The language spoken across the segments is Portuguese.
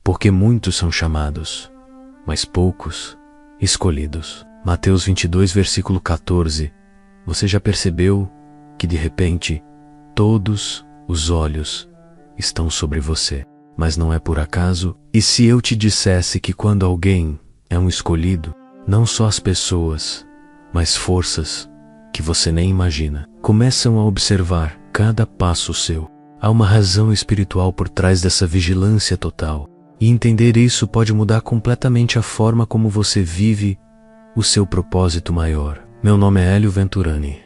porque muitos são chamados, mas poucos escolhidos. Mateus 22, versículo 14. Você já percebeu que de repente todos os olhos estão sobre você, mas não é por acaso? E se eu te dissesse que quando alguém é um escolhido, não só as pessoas, mas forças que você nem imagina começam a observar cada passo seu? Há uma razão espiritual por trás dessa vigilância total, e entender isso pode mudar completamente a forma como você vive o seu propósito maior. Meu nome é Hélio Venturani,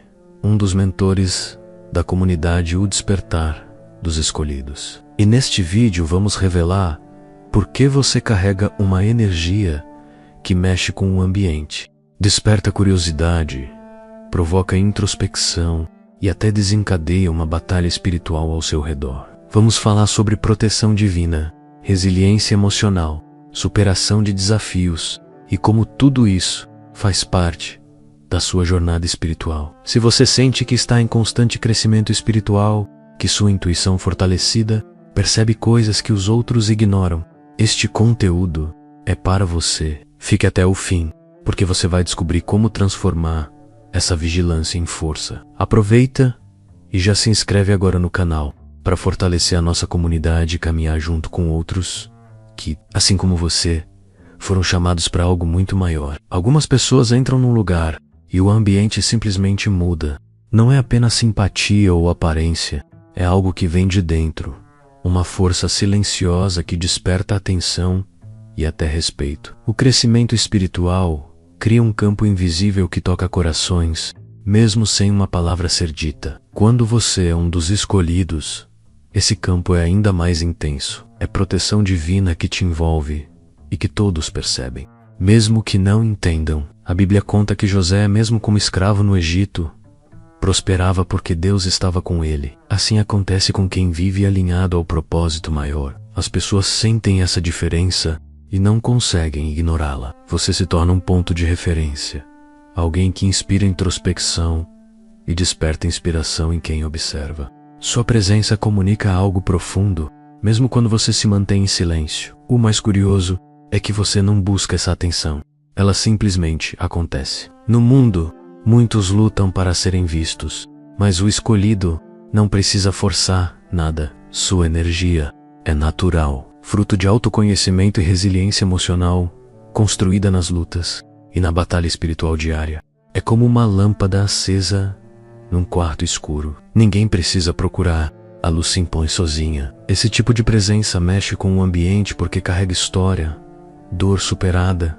um dos mentores da comunidade O Despertar dos Escolhidos. E neste vídeo vamos revelar por que você carrega uma energia que mexe com o ambiente, desperta curiosidade, provoca introspecção e até desencadeia uma batalha espiritual ao seu redor. Vamos falar sobre proteção divina, resiliência emocional, superação de desafios e como tudo isso faz parte da sua jornada espiritual. Se você sente que está em constante crescimento espiritual, que sua intuição fortalecida percebe coisas que os outros ignoram, este conteúdo é para você. Fique até o fim, porque você vai descobrir como transformar essa vigilância em força. Aproveita e já se inscreve agora no canal para fortalecer a nossa comunidade e caminhar junto com outros que, assim como você, foram chamados para algo muito maior. Algumas pessoas entram num lugar e o ambiente simplesmente muda. Não é apenas simpatia ou aparência, é algo que vem de dentro, uma força silenciosa que desperta atenção e até respeito. O crescimento espiritual cria um campo invisível que toca corações, mesmo sem uma palavra ser dita. Quando você é um dos escolhidos, esse campo é ainda mais intenso. É proteção divina que te envolve e que todos percebem, mesmo que não entendam. A Bíblia conta que José, mesmo como escravo no Egito, prosperava porque Deus estava com ele. Assim acontece com quem vive alinhado ao propósito maior. As pessoas sentem essa diferença e não conseguem ignorá-la. Você se torna um ponto de referência, alguém que inspira introspecção e desperta inspiração em quem observa. Sua presença comunica algo profundo, mesmo quando você se mantém em silêncio. O mais curioso é que você não busca essa atenção, ela simplesmente acontece. No mundo, muitos lutam para serem vistos, mas o escolhido não precisa forçar nada. Sua energia é natural, fruto de autoconhecimento e resiliência emocional, construída nas lutas e na batalha espiritual diária. É como uma lâmpada acesa num quarto escuro. Ninguém precisa procurar, a luz se impõe sozinha. Esse tipo de presença mexe com o ambiente porque carrega história, dor superada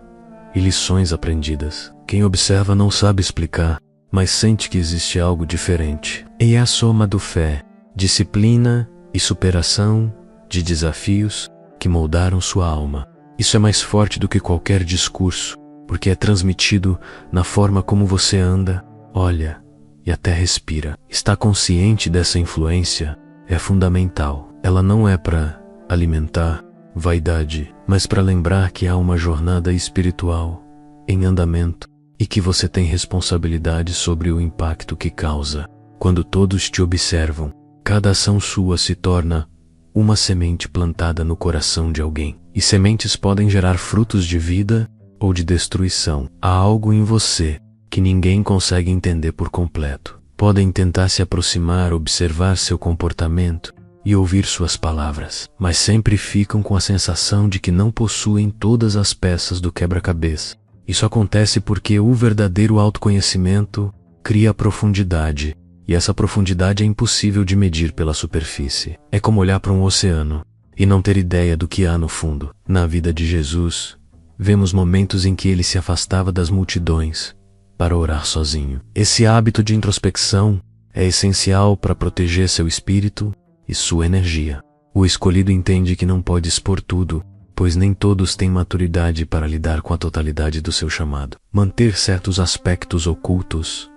e lições aprendidas. Quem observa não sabe explicar, mas sente que existe algo diferente. E é a soma do fé, disciplina e superação de desafios que moldaram sua alma. Isso é mais forte do que qualquer discurso, porque é transmitido na forma como você anda, olha e até respira. Estar consciente dessa influência é fundamental. Ela não é para alimentar vaidade, mas para lembrar que há uma jornada espiritual em andamento e que você tem responsabilidade sobre o impacto que causa. Quando todos te observam, cada ação sua se torna uma semente plantada no coração de alguém. E sementes podem gerar frutos de vida ou de destruição. Há algo em você que ninguém consegue entender por completo. Podem tentar se aproximar, observar seu comportamento e ouvir suas palavras, mas sempre ficam com a sensação de que não possuem todas as peças do quebra-cabeça. Isso acontece porque o verdadeiro autoconhecimento cria profundidade, e essa profundidade é impossível de medir pela superfície. É como olhar para um oceano e não ter ideia do que há no fundo. Na vida de Jesus, vemos momentos em que ele se afastava das multidões para orar sozinho. Esse hábito de introspecção é essencial para proteger seu espírito e sua energia. O escolhido entende que não pode expor tudo, pois nem todos têm maturidade para lidar com a totalidade do seu chamado. Manter certos aspectos ocultos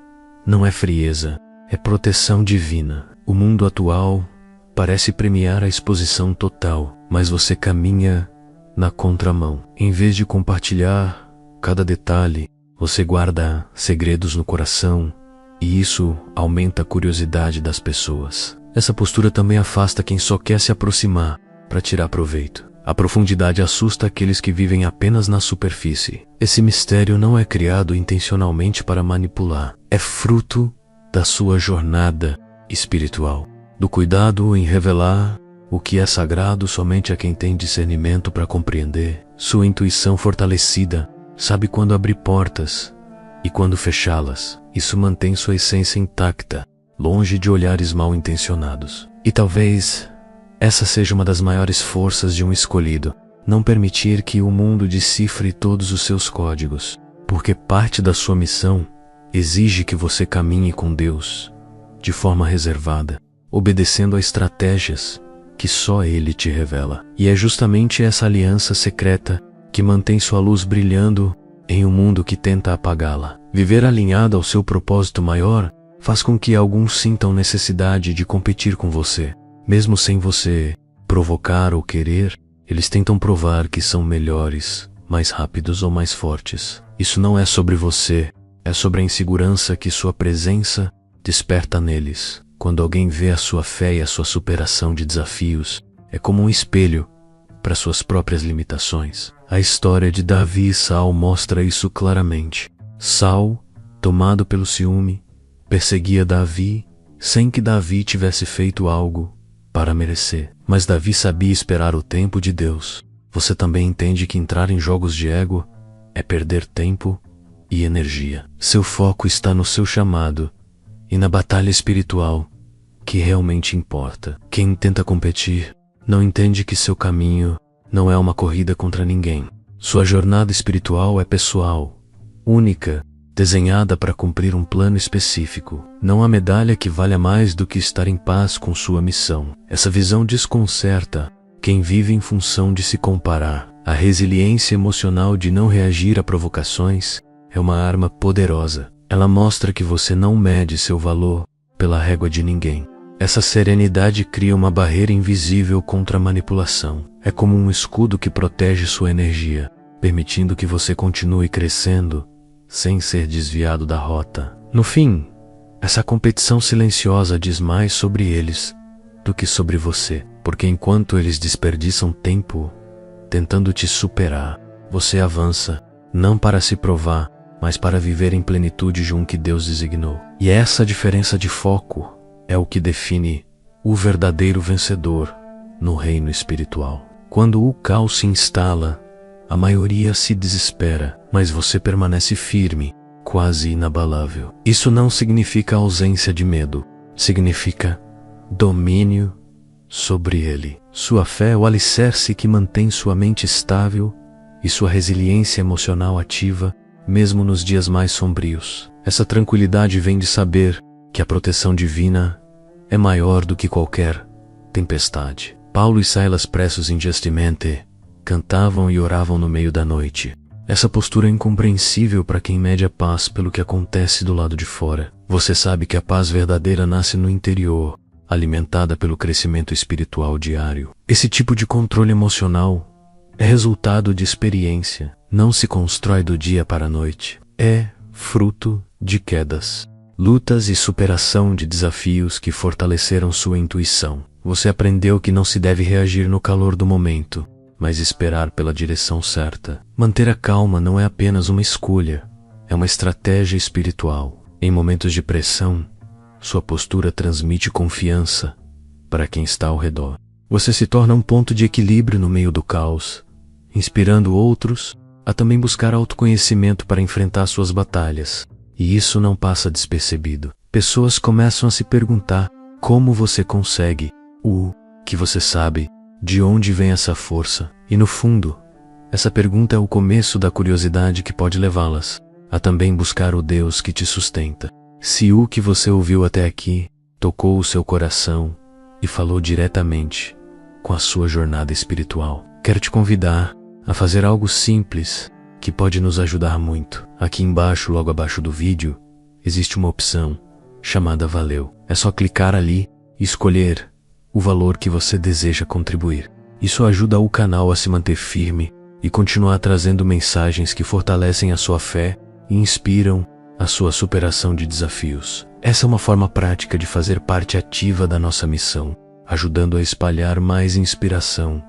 não é frieza, é proteção divina. O mundo atual parece premiar a exposição total, mas você caminha na contramão. Em vez de compartilhar cada detalhe, você guarda segredos no coração, e isso aumenta a curiosidade das pessoas. Essa postura também afasta quem só quer se aproximar para tirar proveito. A profundidade assusta aqueles que vivem apenas na superfície. Esse mistério não é criado intencionalmente para manipular. É fruto da sua jornada espiritual, do cuidado em revelar o que é sagrado somente a quem tem discernimento para compreender. Sua intuição fortalecida sabe quando abrir portas e quando fechá-las. Isso mantém sua essência intacta, longe de olhares mal intencionados. E talvez essa seja uma das maiores forças de um escolhido: não permitir que o mundo decifre todos os seus códigos, porque parte da sua missão exige que você caminhe com Deus de forma reservada, obedecendo a estratégias que só Ele te revela. E é justamente essa aliança secreta que mantém sua luz brilhando em um mundo que tenta apagá-la. Viver alinhado ao seu propósito maior faz com que alguns sintam necessidade de competir com você. Mesmo sem você provocar ou querer, eles tentam provar que são melhores, mais rápidos ou mais fortes. Isso não é sobre você, é sobre a insegurança que sua presença desperta neles. Quando alguém vê a sua fé e a sua superação de desafios, é como um espelho para suas próprias limitações. A história de Davi e Saul mostra isso claramente. Saul, tomado pelo ciúme, perseguia Davi sem que Davi tivesse feito algo para merecer. Mas Davi sabia esperar o tempo de Deus. Você também entende que entrar em jogos de ego é perder tempo e energia. Seu foco está no seu chamado e na batalha espiritual que realmente importa. Quem tenta competir não entende que seu caminho não é uma corrida contra ninguém. Sua jornada espiritual é pessoal, única, desenhada para cumprir um plano específico. Não há medalha que valha mais do que estar em paz com sua missão. Essa visão desconcerta quem vive em função de se comparar. A resiliência emocional de não reagir a provocações é uma arma poderosa. Ela mostra que você não mede seu valor pela régua de ninguém. Essa serenidade cria uma barreira invisível contra a manipulação. É como um escudo que protege sua energia, permitindo que você continue crescendo sem ser desviado da rota. No fim, essa competição silenciosa diz mais sobre eles do que sobre você, porque enquanto eles desperdiçam tempo tentando te superar, você avança, não para se provar, mas para viver em plenitude junto que Deus designou. E essa diferença de foco é o que define o verdadeiro vencedor no reino espiritual. Quando o caos se instala, a maioria se desespera, mas você permanece firme, quase inabalável. Isso não significa ausência de medo, significa domínio sobre ele. Sua fé é o alicerce que mantém sua mente estável e sua resiliência emocional ativa, mesmo nos dias mais sombrios. Essa tranquilidade vem de saber que a proteção divina é maior do que qualquer tempestade. Paulo e Silas, presos injustamente, cantavam e oravam no meio da noite. Essa postura é incompreensível para quem mede a paz pelo que acontece do lado de fora. Você sabe que a paz verdadeira nasce no interior, alimentada pelo crescimento espiritual diário. Esse tipo de controle emocional é resultado de experiência, não se constrói do dia para a noite. É fruto de quedas, lutas e superação de desafios que fortaleceram sua intuição. Você aprendeu que não se deve reagir no calor do momento, mas esperar pela direção certa. Manter a calma não é apenas uma escolha, é uma estratégia espiritual. Em momentos de pressão, sua postura transmite confiança para quem está ao redor. Você se torna um ponto de equilíbrio no meio do caos, inspirando outros a também buscar autoconhecimento para enfrentar suas batalhas. E isso não passa despercebido. Pessoas começam a se perguntar como você consegue, o que você sabe, de onde vem essa força. E no fundo, essa pergunta é o começo da curiosidade que pode levá-las a também buscar o Deus que te sustenta. Se o que você ouviu até aqui tocou o seu coração e falou diretamente com a sua jornada espiritual, quero te convidar a fazer algo simples que pode nos ajudar muito. Aqui embaixo, logo abaixo do vídeo, existe uma opção chamada Valeu. É só clicar ali e escolher o valor que você deseja contribuir. Isso ajuda o canal a se manter firme e continuar trazendo mensagens que fortalecem a sua fé e inspiram a sua superação de desafios. Essa é uma forma prática de fazer parte ativa da nossa missão, ajudando a espalhar mais inspiração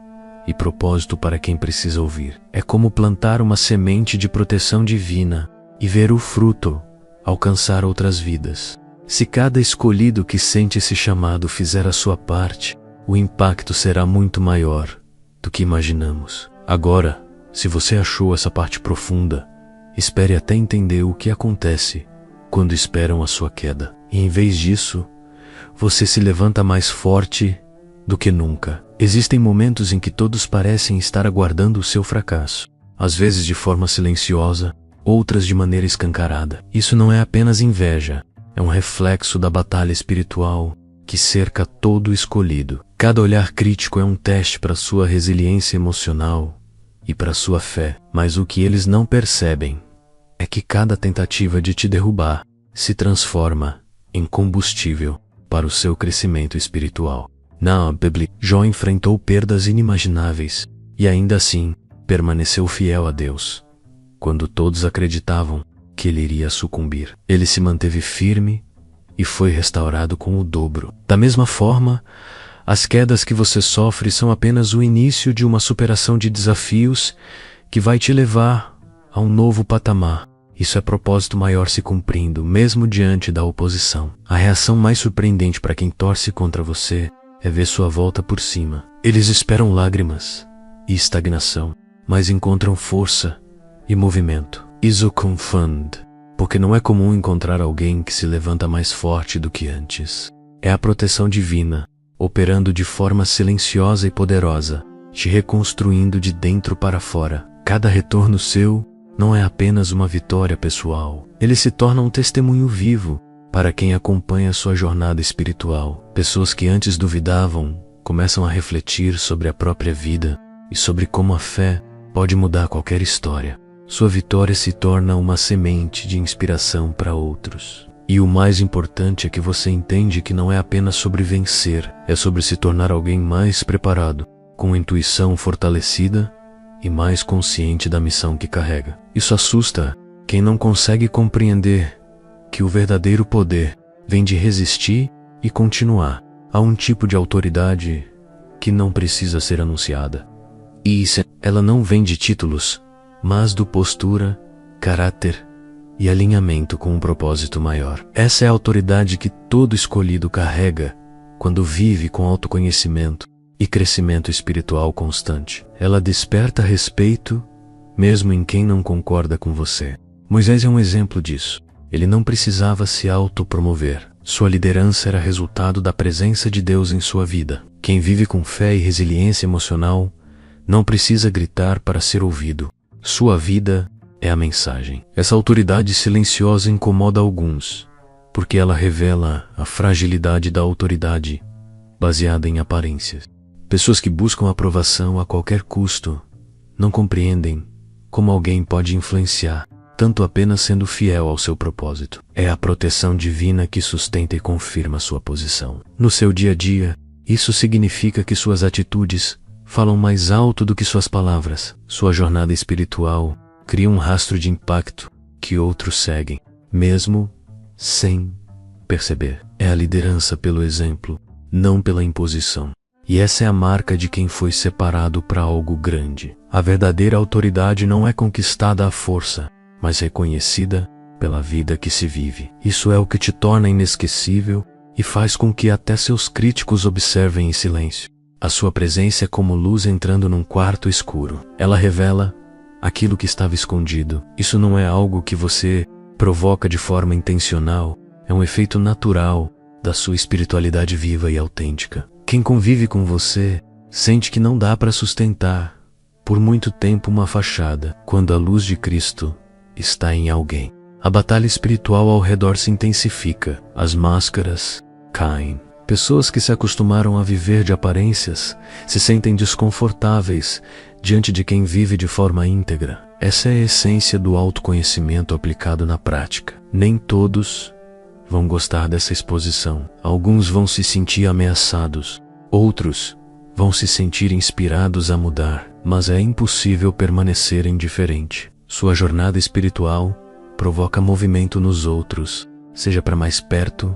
e propósito para quem precisa ouvir. É como plantar uma semente de proteção divina e ver o fruto alcançar outras vidas. Se cada escolhido que sente esse chamado fizer a sua parte, o impacto será muito maior do que imaginamos. Agora, se você achou essa parte profunda, espere até entender o que acontece quando esperam a sua queda. E em vez disso, você se levanta mais forte do que nunca. Existem momentos em que todos parecem estar aguardando o seu fracasso, às vezes de forma silenciosa, outras de maneira escancarada. Isso não é apenas inveja, é um reflexo da batalha espiritual que cerca todo escolhido. Cada olhar crítico é um teste para sua resiliência emocional e para sua fé, mas o que eles não percebem é que cada tentativa de te derrubar se transforma em combustível para o seu crescimento espiritual. Na Bíblia, Jó enfrentou perdas inimagináveis e ainda assim permaneceu fiel a Deus. Quando todos acreditavam que ele iria sucumbir, ele se manteve firme e foi restaurado com o dobro. Da mesma forma, as quedas que você sofre são apenas o início de uma superação de desafios que vai te levar a um novo patamar. Isso é propósito maior se cumprindo, mesmo diante da oposição. A reação mais surpreendente para quem torce contra você é ver sua volta por cima. Eles esperam lágrimas e estagnação, mas encontram força e movimento. Isso confunde, porque não é comum encontrar alguém que se levanta mais forte do que antes. É a proteção divina, operando de forma silenciosa e poderosa, te reconstruindo de dentro para fora. Cada retorno seu não é apenas uma vitória pessoal. Ele se torna um testemunho vivo para quem acompanha sua jornada espiritual. Pessoas que antes duvidavam começam a refletir sobre a própria vida e sobre como a fé pode mudar qualquer história. Sua vitória se torna uma semente de inspiração para outros. E o mais importante é que você entende que não é apenas sobre vencer, é sobre se tornar alguém mais preparado, com intuição fortalecida e mais consciente da missão que carrega. Isso assusta quem não consegue compreender que o verdadeiro poder vem de resistir e continuar. Há um tipo de autoridade que não precisa ser anunciada. E ela não vem de títulos, mas do postura, caráter e alinhamento com um propósito maior. Essa é a autoridade que todo escolhido carrega quando vive com autoconhecimento e crescimento espiritual constante. Ela desperta respeito mesmo em quem não concorda com você. Moisés é um exemplo disso. Ele não precisava se autopromover. Sua liderança era resultado da presença de Deus em sua vida. Quem vive com fé e resiliência emocional não precisa gritar para ser ouvido. Sua vida é a mensagem. Essa autoridade silenciosa incomoda alguns, porque ela revela a fragilidade da autoridade baseada em aparências. Pessoas que buscam aprovação a qualquer custo não compreendem como alguém pode influenciar, tanto apenas sendo fiel ao seu propósito. É a proteção divina que sustenta e confirma sua posição. No seu dia a dia, isso significa que suas atitudes falam mais alto do que suas palavras. Sua jornada espiritual cria um rastro de impacto que outros seguem, mesmo sem perceber. É a liderança pelo exemplo, não pela imposição. E essa é a marca de quem foi separado para algo grande. A verdadeira autoridade não é conquistada à força, mas reconhecida pela vida que se vive. Isso é o que te torna inesquecível e faz com que até seus críticos observem em silêncio. A sua presença é como luz entrando num quarto escuro. Ela revela aquilo que estava escondido. Isso não é algo que você provoca de forma intencional, é um efeito natural da sua espiritualidade viva e autêntica. Quem convive com você sente que não dá para sustentar por muito tempo uma fachada quando a luz de Cristo está em alguém. A batalha espiritual ao redor se intensifica, as máscaras caem. Pessoas que se acostumaram a viver de aparências se sentem desconfortáveis diante de quem vive de forma íntegra. Essa é a essência do autoconhecimento aplicado na prática. Nem todos vão gostar dessa exposição. Alguns vão se sentir ameaçados, outros vão se sentir inspirados a mudar, mas é impossível permanecer indiferente. Sua jornada espiritual provoca movimento nos outros, seja para mais perto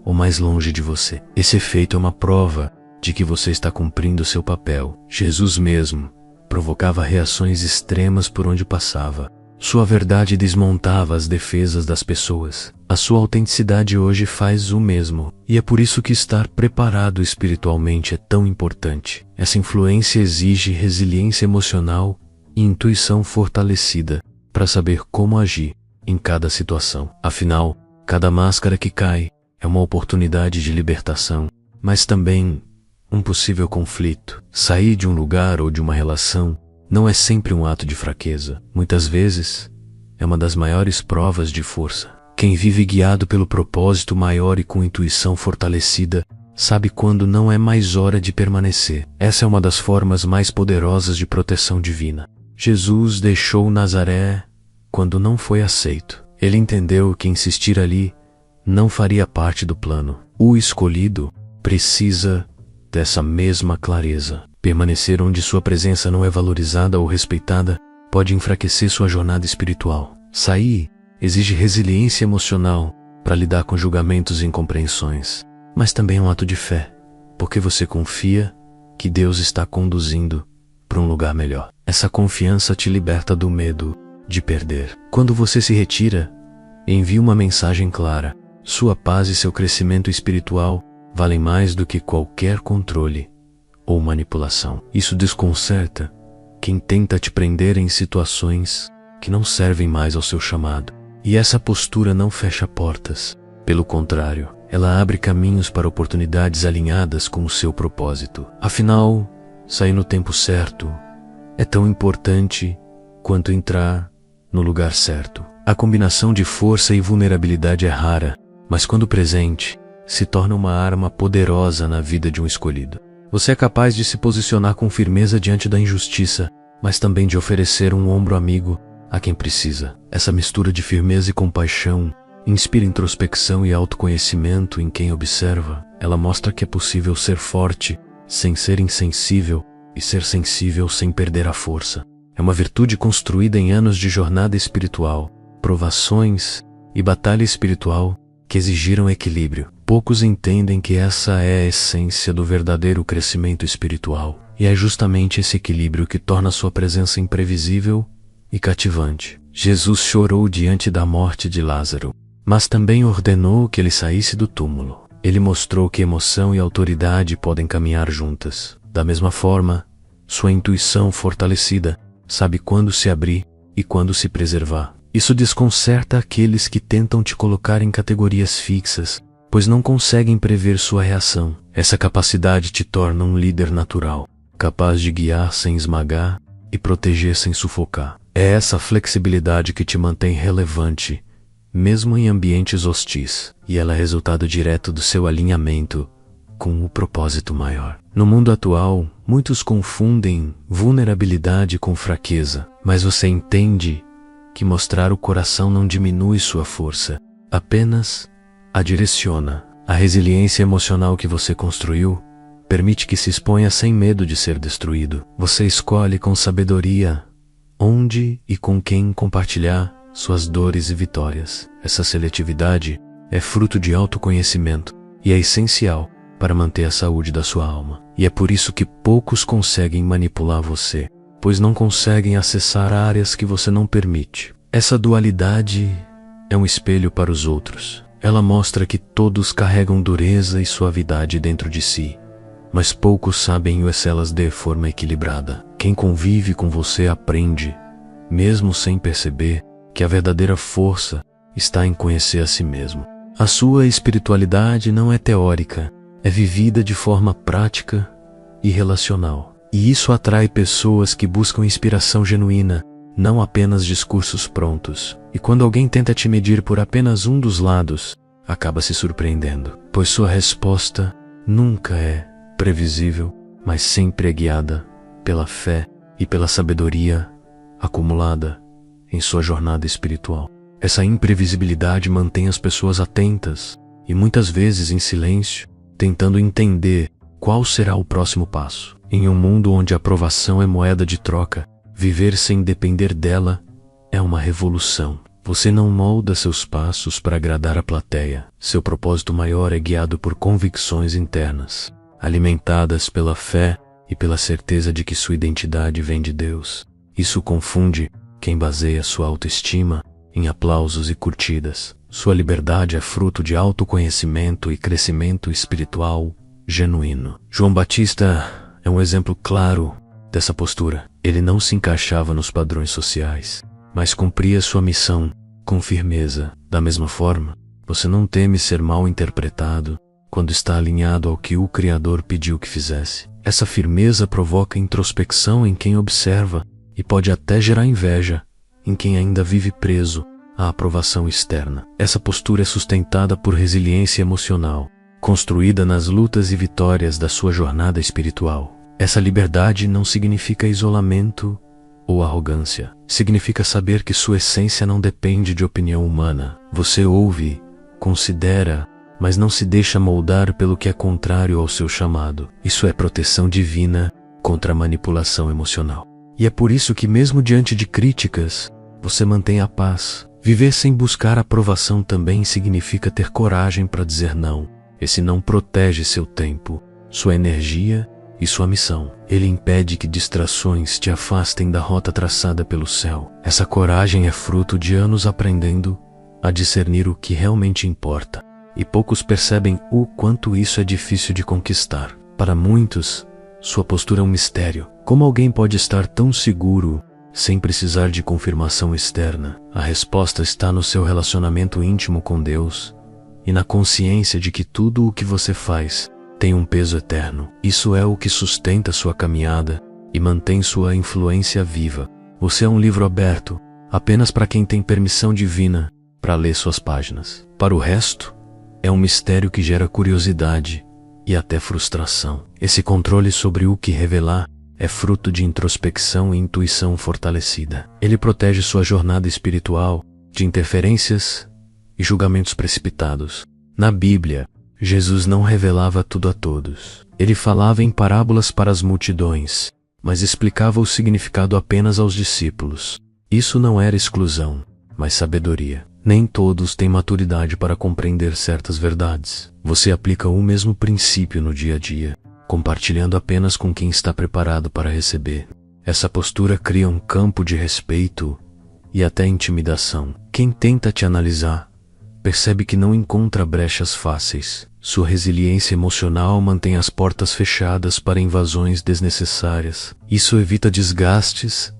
ou mais longe de você. Esse efeito é uma prova de que você está cumprindo seu papel. Jesus mesmo provocava reações extremas por onde passava. Sua verdade desmontava as defesas das pessoas. A sua autenticidade hoje faz o mesmo. E é por isso que estar preparado espiritualmente é tão importante. Essa influência exige resiliência emocional e intuição fortalecida para saber como agir em cada situação. Afinal, cada máscara que cai é uma oportunidade de libertação, mas também um possível conflito. Sair de um lugar ou de uma relação não é sempre um ato de fraqueza. Muitas vezes, é uma das maiores provas de força. Quem vive guiado pelo propósito maior e com intuição fortalecida, sabe quando não é mais hora de permanecer. Essa é uma das formas mais poderosas de proteção divina. Jesus deixou Nazaré quando não foi aceito. Ele entendeu que insistir ali não faria parte do plano. O escolhido precisa dessa mesma clareza. Permanecer onde sua presença não é valorizada ou respeitada pode enfraquecer sua jornada espiritual. Sair exige resiliência emocional para lidar com julgamentos e incompreensões, mas também é um ato de fé, porque você confia que Deus está conduzindo para um lugar melhor. Essa confiança te liberta do medo de perder. Quando você se retira, envia uma mensagem clara. Sua paz e seu crescimento espiritual valem mais do que qualquer controle ou manipulação. Isso desconcerta quem tenta te prender em situações que não servem mais ao seu chamado. E essa postura não fecha portas. Pelo contrário, ela abre caminhos para oportunidades alinhadas com o seu propósito. Afinal, sair no tempo certo é tão importante quanto entrar no lugar certo. A combinação de força e vulnerabilidade é rara, mas quando presente, se torna uma arma poderosa na vida de um escolhido. Você é capaz de se posicionar com firmeza diante da injustiça, mas também de oferecer um ombro amigo a quem precisa. Essa mistura de firmeza e compaixão inspira introspecção e autoconhecimento em quem observa. Ela mostra que é possível ser forte sem ser insensível e ser sensível sem perder a força. É uma virtude construída em anos de jornada espiritual, provações e batalha espiritual que exigiram equilíbrio. Poucos entendem que essa é a essência do verdadeiro crescimento espiritual, e é justamente esse equilíbrio que torna sua presença imprevisível e cativante. Jesus chorou diante da morte de Lázaro, mas também ordenou que ele saísse do túmulo. Ele mostrou que emoção e autoridade podem caminhar juntas. Da mesma forma, sua intuição fortalecida sabe quando se abrir e quando se preservar. Isso desconcerta aqueles que tentam te colocar em categorias fixas, pois não conseguem prever sua reação. Essa capacidade te torna um líder natural, capaz de guiar sem esmagar e proteger sem sufocar. É essa flexibilidade que te mantém relevante, mesmo em ambientes hostis, e ela é resultado direto do seu alinhamento com o propósito maior. No mundo atual, muitos confundem vulnerabilidade com fraqueza, mas você entende que mostrar o coração não diminui sua força, apenas a direciona. A resiliência emocional que você construiu permite que se exponha sem medo de ser destruído. Você escolhe com sabedoria onde e com quem compartilhar suas dores e vitórias. Essa seletividade é fruto de autoconhecimento e é essencial para manter a saúde da sua alma. E é por isso que poucos conseguem manipular você, pois não conseguem acessar áreas que você não permite. Essa dualidade é um espelho para os outros. Ela mostra que todos carregam dureza e suavidade dentro de si, mas poucos sabem usá-las de forma equilibrada. Quem convive com você aprende, mesmo sem perceber, que a verdadeira força está em conhecer a si mesmo. A sua espiritualidade não é teórica, é vivida de forma prática e relacional. E isso atrai pessoas que buscam inspiração genuína, não apenas discursos prontos. E quando alguém tenta te medir por apenas um dos lados, acaba se surpreendendo, pois sua resposta nunca é previsível, mas sempre é guiada pela fé e pela sabedoria acumulada em sua jornada espiritual. Essa imprevisibilidade mantém as pessoas atentas e muitas vezes em silêncio, tentando entender qual será o próximo passo. Em um mundo onde a aprovação é moeda de troca, viver sem depender dela é uma revolução. Você não molda seus passos para agradar a plateia. Seu propósito maior é guiado por convicções internas. alimentadas pela fé e pela certeza de que sua identidade vem de Deus. Isso confunde quem baseia sua autoestima em aplausos e curtidas. Sua liberdade é fruto de autoconhecimento e crescimento espiritual genuíno. João Batista é um exemplo claro dessa postura. Ele não se encaixava nos padrões sociais, mas cumpria sua missão com firmeza. Da mesma forma, você não teme ser mal interpretado quando está alinhado ao que o Criador pediu que fizesse. Essa firmeza provoca introspecção em quem observa e pode até gerar inveja em quem ainda vive preso à aprovação externa. Essa postura é sustentada por resiliência emocional, construída nas lutas e vitórias da sua jornada espiritual. Essa liberdade não significa isolamento ou arrogância. Significa saber que sua essência não depende de opinião humana. Você ouve, considera, mas não se deixa moldar pelo que é contrário ao seu chamado. Isso é proteção divina contra a manipulação emocional. E é por isso que, mesmo diante de críticas, você mantém a paz. Viver sem buscar aprovação também significa ter coragem para dizer não. Esse não protege seu tempo, sua energia e sua missão. Ele impede que distrações te afastem da rota traçada pelo céu. Essa coragem é fruto de anos aprendendo a discernir o que realmente importa. E poucos percebem o quanto isso é difícil de conquistar. Para muitos, sua postura é um mistério. Como alguém pode estar tão seguro sem precisar de confirmação externa? A resposta está no seu relacionamento íntimo com Deus e na consciência de que tudo o que você faz tem um peso eterno. Isso é o que sustenta sua caminhada e mantém sua influência viva. Você é um livro aberto, apenas para quem tem permissão divina para ler suas páginas. Para o resto, é um mistério que gera curiosidade e até frustração. Esse controle sobre o que revelar é fruto de introspecção e intuição fortalecida. Ele protege sua jornada espiritual de interferências e julgamentos precipitados. Na Bíblia, Jesus não revelava tudo a todos. Ele falava em parábolas para as multidões, mas explicava o significado apenas aos discípulos. Isso não era exclusão, mas sabedoria. Nem todos têm maturidade para compreender certas verdades. Você aplica o mesmo princípio no dia a dia, compartilhando apenas com quem está preparado para receber. Essa postura cria um campo de respeito e até intimidação. Quem tenta te analisar percebe que não encontra brechas fáceis. Sua resiliência emocional mantém as portas fechadas para invasões desnecessárias. Isso evita desgastes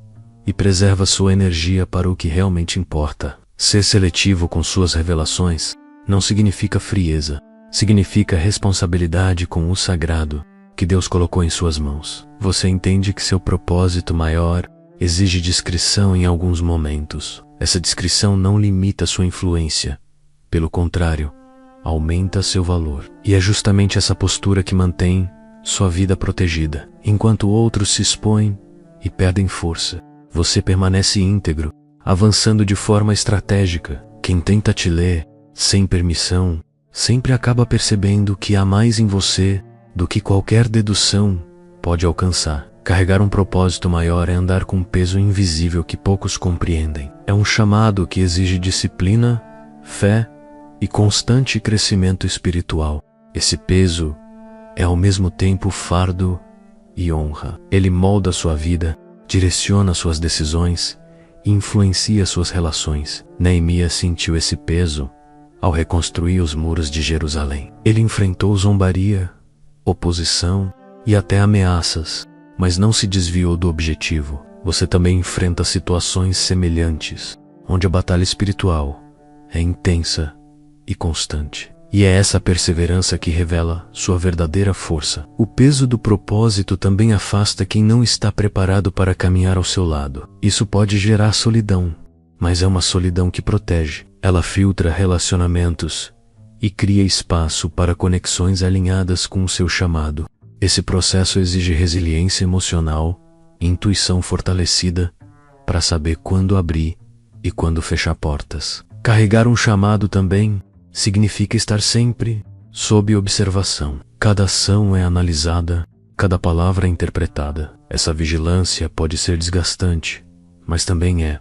e preserva sua energia para o que realmente importa. Ser seletivo com suas revelações não significa frieza, significa responsabilidade com o sagrado que Deus colocou em suas mãos. Você entende que seu propósito maior exige discrição em alguns momentos. Essa discrição não limita sua influência, pelo contrário, aumenta seu valor. E é justamente essa postura que mantém sua vida protegida. Enquanto outros se expõem e perdem força, você permanece íntegro, avançando de forma estratégica. Quem tenta te ler sem permissão sempre acaba percebendo que há mais em você do que qualquer dedução pode alcançar. Carregar um propósito maior é andar com um peso invisível que poucos compreendem. É um chamado que exige disciplina, fé e constante crescimento espiritual. Esse peso é ao mesmo tempo fardo e honra. Ele molda sua vida, direciona suas decisões e influencia suas relações. Neemias sentiu esse peso ao reconstruir os muros de Jerusalém. Ele enfrentou zombaria, oposição e até ameaças, mas não se desviou do objetivo. Você também enfrenta situações semelhantes, onde a batalha espiritual é intensa e constante. E é essa perseverança que revela sua verdadeira força. O peso do propósito também afasta quem não está preparado para caminhar ao seu lado. Isso pode gerar solidão, mas é uma solidão que protege. Ela filtra relacionamentos e cria espaço para conexões alinhadas com o seu chamado. Esse processo exige resiliência emocional e intuição fortalecida para saber quando abrir e quando fechar portas. Carregar um chamado também significa estar sempre sob observação. Cada ação é analisada, cada palavra é interpretada. Essa vigilância pode ser desgastante, mas também é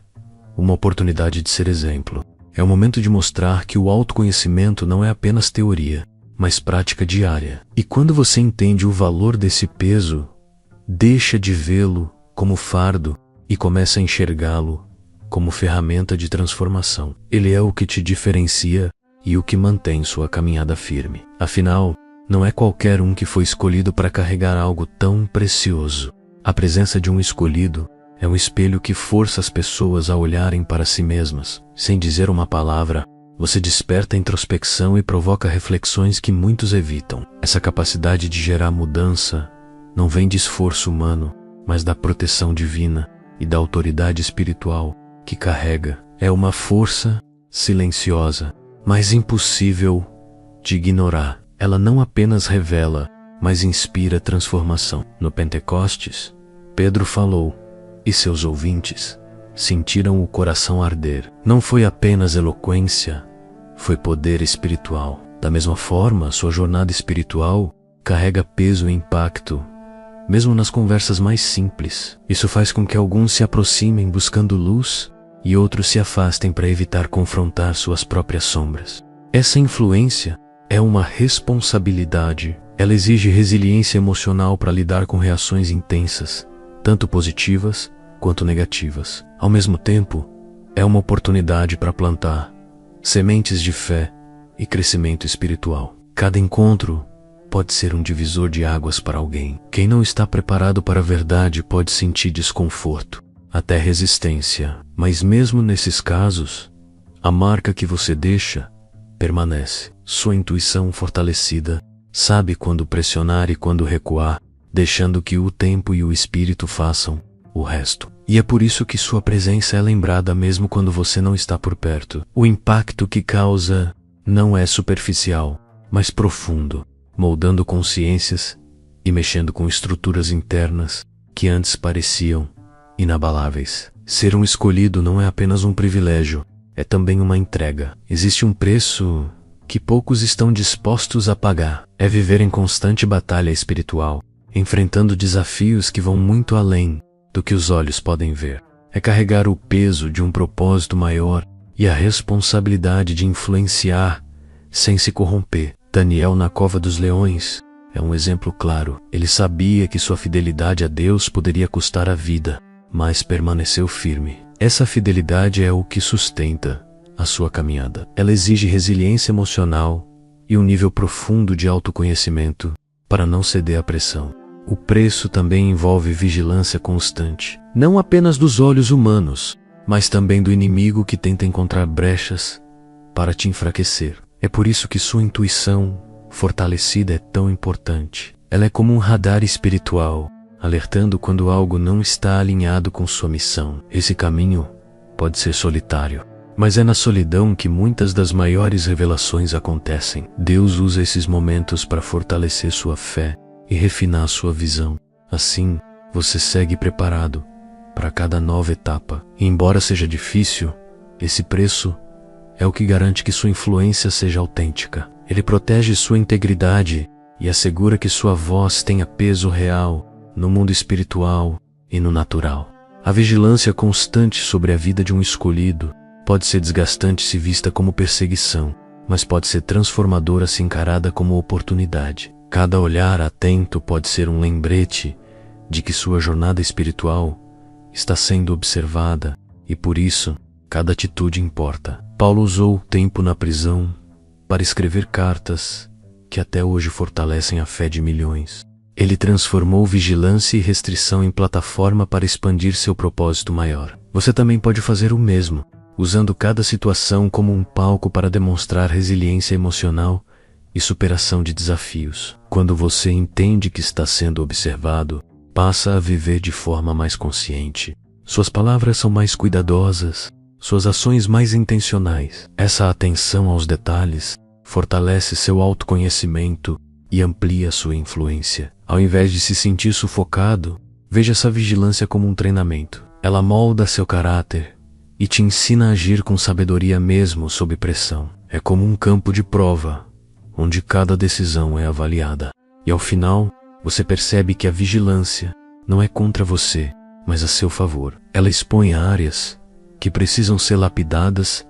uma oportunidade de ser exemplo. É o momento de mostrar que o autoconhecimento não é apenas teoria, mas prática diária. E quando você entende o valor desse peso, deixa de vê-lo como fardo e começa a enxergá-lo como ferramenta de transformação. Ele é o que te diferencia e o que mantém sua caminhada firme. Afinal, não é qualquer um que foi escolhido para carregar algo tão precioso. A presença de um escolhido é um espelho que força as pessoas a olharem para si mesmas. Sem dizer uma palavra, você desperta a introspecção e provoca reflexões que muitos evitam. Essa capacidade de gerar mudança não vem de esforço humano, mas da proteção divina e da autoridade espiritual que carrega. É uma força silenciosa, mas impossível de ignorar. Ela não apenas revela, mas inspira transformação. No Pentecostes, Pedro falou, e seus ouvintes sentiram o coração arder. Não foi apenas eloquência, foi poder espiritual. Da mesma forma, sua jornada espiritual carrega peso e impacto, mesmo nas conversas mais simples. Isso faz com que alguns se aproximem buscando luz e outros se afastem para evitar confrontar suas próprias sombras. Essa influência é uma responsabilidade. Ela exige resiliência emocional para lidar com reações intensas, tanto positivas quanto negativas. Ao mesmo tempo, é uma oportunidade para plantar sementes de fé e crescimento espiritual. Cada encontro pode ser um divisor de águas para alguém. Quem não está preparado para a verdade pode sentir desconforto, até resistência. Mas mesmo nesses casos, a marca que você deixa permanece. Sua intuição fortalecida sabe quando pressionar e quando recuar, deixando que o tempo e o espírito façam o resto. E é por isso que sua presença é lembrada mesmo quando você não está por perto. O impacto que causa não é superficial, mas profundo, moldando consciências e mexendo com estruturas internas que antes pareciam inabaláveis. Ser um escolhido não é apenas um privilégio, é também uma entrega. Existe um preço que poucos estão dispostos a pagar. É viver em constante batalha espiritual, enfrentando desafios que vão muito além do que os olhos podem ver. É carregar o peso de um propósito maior e a responsabilidade de influenciar sem se corromper. Daniel na cova dos leões é um exemplo claro. Ele sabia que sua fidelidade a Deus poderia custar a vida, mas permaneceu firme. Essa fidelidade é o que sustenta a sua caminhada. Ela exige resiliência emocional e um nível profundo de autoconhecimento para não ceder à pressão. O preço também envolve vigilância constante, não apenas dos olhos humanos, mas também do inimigo que tenta encontrar brechas para te enfraquecer. É por isso que sua intuição fortalecida é tão importante. Ela é como um radar espiritual, alertando quando algo não está alinhado com sua missão. Esse caminho pode ser solitário, mas é na solidão que muitas das maiores revelações acontecem. Deus usa esses momentos para fortalecer sua fé e refinar sua visão. Assim, você segue preparado para cada nova etapa. E embora seja difícil, esse preço é o que garante que sua influência seja autêntica. Ele protege sua integridade e assegura que sua voz tenha peso real no mundo espiritual e no natural. A vigilância constante sobre a vida de um escolhido pode ser desgastante se vista como perseguição, mas pode ser transformadora se encarada como oportunidade. Cada olhar atento pode ser um lembrete de que sua jornada espiritual está sendo observada e, por isso, cada atitude importa. Paulo usou o tempo na prisão para escrever cartas que até hoje fortalecem a fé de milhões. Ele transformou vigilância e restrição em plataforma para expandir seu propósito maior. Você também pode fazer o mesmo, usando cada situação como um palco para demonstrar resiliência emocional e superação de desafios. Quando você entende que está sendo observado, passa a viver de forma mais consciente. Suas palavras são mais cuidadosas, suas ações mais intencionais. Essa atenção aos detalhes fortalece seu autoconhecimento e amplia sua influência. Ao invés de se sentir sufocado, veja essa vigilância como um treinamento. Ela molda seu caráter e te ensina a agir com sabedoria mesmo sob pressão. É como um campo de prova, onde cada decisão é avaliada. E ao final, você percebe que a vigilância não é contra você, mas a seu favor. Ela expõe áreas que precisam ser lapidadas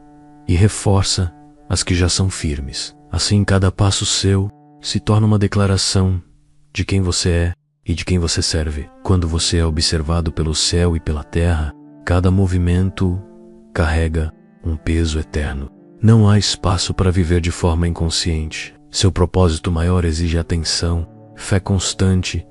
e reforça as que já são firmes. Assim, cada passo seu se torna uma declaração de quem você é e de quem você serve. Quando você é observado pelo céu e pela terra, cada movimento carrega um peso eterno. Não há espaço para viver de forma inconsciente. Seu propósito maior exige atenção, fé constante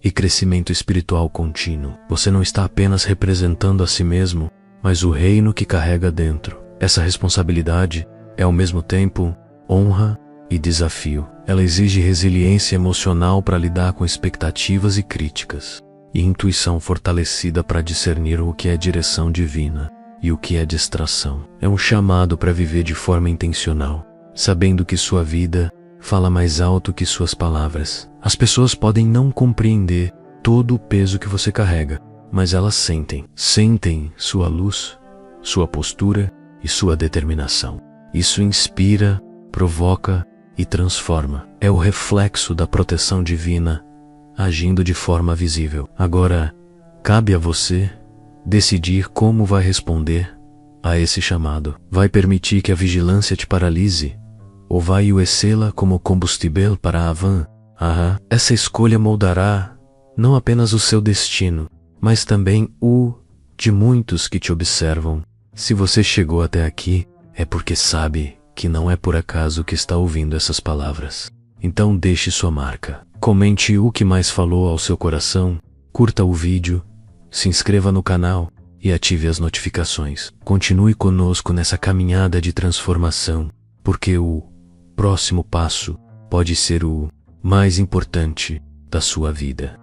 e crescimento espiritual contínuo. Você não está apenas representando a si mesmo, mas o reino que carrega dentro. Essa responsabilidade é ao mesmo tempo honra e desafio. Ela exige resiliência emocional para lidar com expectativas e críticas, e intuição fortalecida para discernir o que é direção divina e o que é distração. É um chamado para viver de forma intencional, sabendo que sua vida fala mais alto que suas palavras. As pessoas podem não compreender todo o peso que você carrega, mas elas sentem sua luz, sua postura e sua determinação. Isso inspira, provoca e transforma. É o reflexo da proteção divina agindo de forma visível. Agora, cabe a você decidir como vai responder a esse chamado. Vai permitir que a vigilância te paralise ou vai usá-la como combustível para a van? Essa escolha moldará não apenas o seu destino, mas também o de muitos que te observam. Se você chegou até aqui, é porque sabe que não é por acaso que está ouvindo essas palavras. Então deixe sua marca. Comente o que mais falou ao seu coração, curta o vídeo, se inscreva no canal e ative as notificações. Continue conosco nessa caminhada de transformação, porque o próximo passo pode ser o mais importante da sua vida.